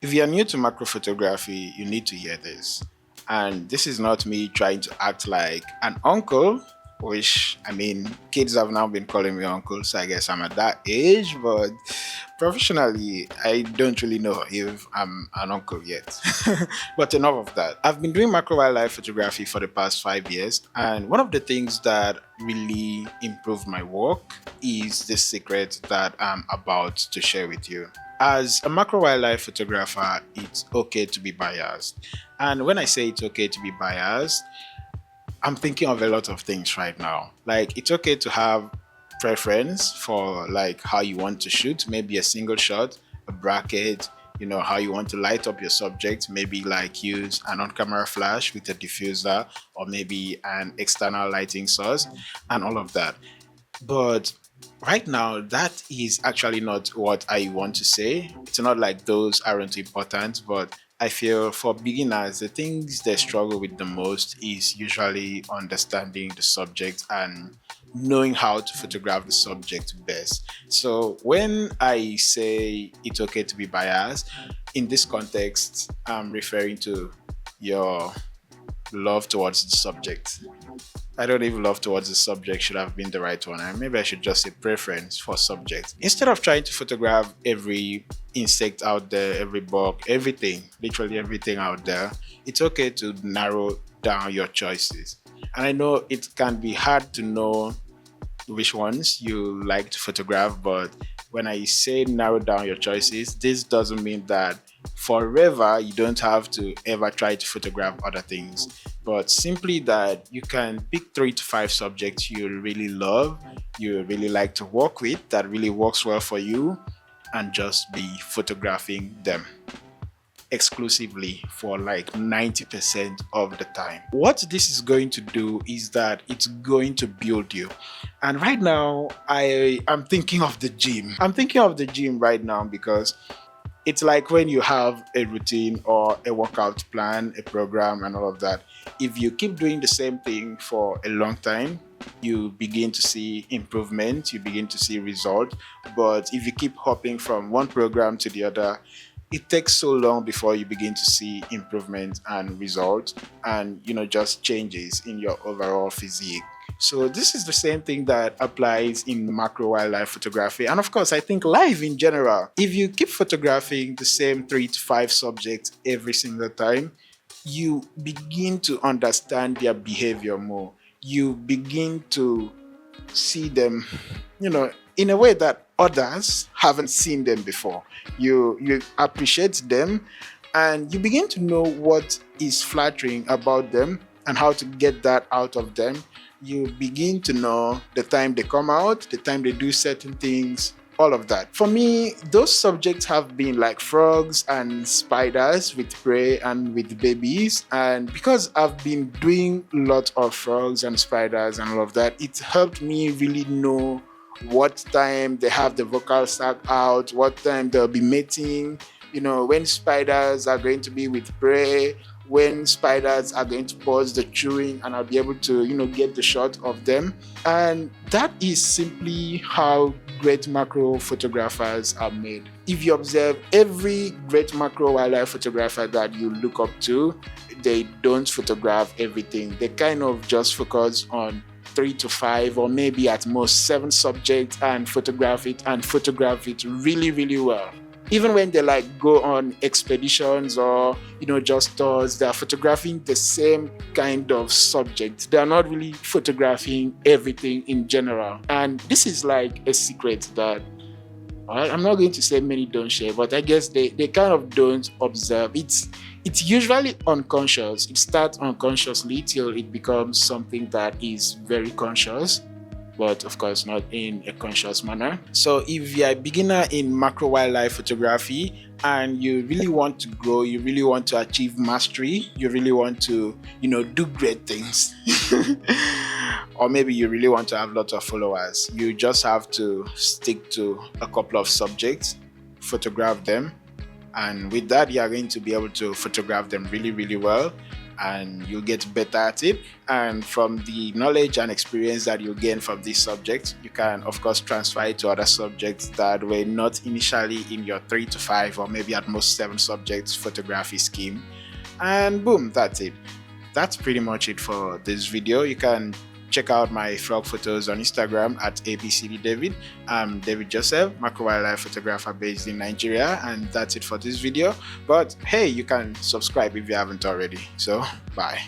If you're new to macro photography, you need to hear this. And this is not me trying to act like an uncle, which I mean, kids have now been calling me uncle, so I guess I'm at that age. But professionally, I don't really know if I'm an uncle yet. But enough of that. I've been doing macro wildlife photography for the past 5 years, and one of the things that really improved my work is the secret that I'm about to share with you. As a macro wildlife photographer, it's okay to be biased. And when I say it's okay to be biased, I'm thinking of a lot of things right now. Like, it's okay to have preference for like how you want to shoot, maybe a single shot, a bracket, how you want to light up your subject, maybe like use an on-camera flash with a diffuser or maybe an external lighting source and all of that. But right now, that is actually not what I want to say. It's not like those aren't important, but I feel for beginners, the things they struggle with the most is usually understanding the subject and knowing how to photograph the subject best. So when I say it's okay to be biased, in this context, I'm referring to your love towards the subject. I don't even love towards the subject should have been the right one. And maybe I should just say preference for subject. Instead of trying to photograph every insect out there, every bug, everything, literally everything out there, it's okay to narrow down your choices. And I know it can be hard to know which ones you like to photograph, but when I say narrow down your choices, this doesn't mean that forever you don't have to ever try to photograph other things, but simply that you can pick 3 to 5 subjects you really love, you really like to work with, that really works well for you, and just be photographing them exclusively for like 90% of the time. What this is going to do is that it's going to build you. And right now, I am thinking of the gym. I'm thinking of the gym right now because it's like when you have a routine or a workout plan, a program, and all of that. If you keep doing the same thing for a long time, you begin to see improvement, you begin to see results. But if you keep hopping from one program to the other, it takes so long before you begin to see improvement and results and just changes in your overall physique. So this is the same thing that applies in macro wildlife photography. And of course, I think life in general. If you keep photographing the same 3 to 5 subjects every single time, you begin to understand their behavior more. You begin to see them, in a way that others haven't seen them before. You appreciate them and you begin to know what is flattering about them and how to get that out of them. You begin to know the time they come out, the time they do certain things, all of that. For me, those subjects have been like frogs and spiders with prey and with babies. And because I've been doing a lot of frogs and spiders and all of that, it helped me really know what time they have the vocal sac out, what time they'll be mating, when spiders are going to be with prey, when spiders are going to pause the chewing, and I'll be able to, get the shot of them. And that is simply how great macro photographers are made. If you observe every great macro wildlife photographer that you look up to, they don't photograph everything. They kind of just focus on 3 to 5 or maybe at most 7 subjects and photograph it really, really well. Even when they like go on expeditions or just tours, they are photographing the same kind of subject. They are not really photographing everything in general. And this is like a secret that, well, I'm not going to say many don't share, but I guess they kind of don't observe. It's usually unconscious. It starts unconsciously till it becomes something that is very conscious, but of course not in a conscious manner. So if you're a beginner in macro wildlife photography and you really want to grow, you really want to achieve mastery, you really want to, do great things, or maybe you really want to have lots of followers, you just have to stick to a couple of subjects, photograph them, and with that, you are going to be able to photograph them really, really well. and you'll get better at it. And from the knowledge and experience that you gain from this subject, you can of course transfer it to other subjects that were not initially in your 3 to 5 or maybe at most 7 subjects photography scheme. And boom, that's it. That's pretty much it for this video. You can check out my frog photos on Instagram at abcddavid. I'm David Joseph, macro wildlife photographer based in Nigeria, and that's it for this video. But hey, you can subscribe if you haven't already. So bye.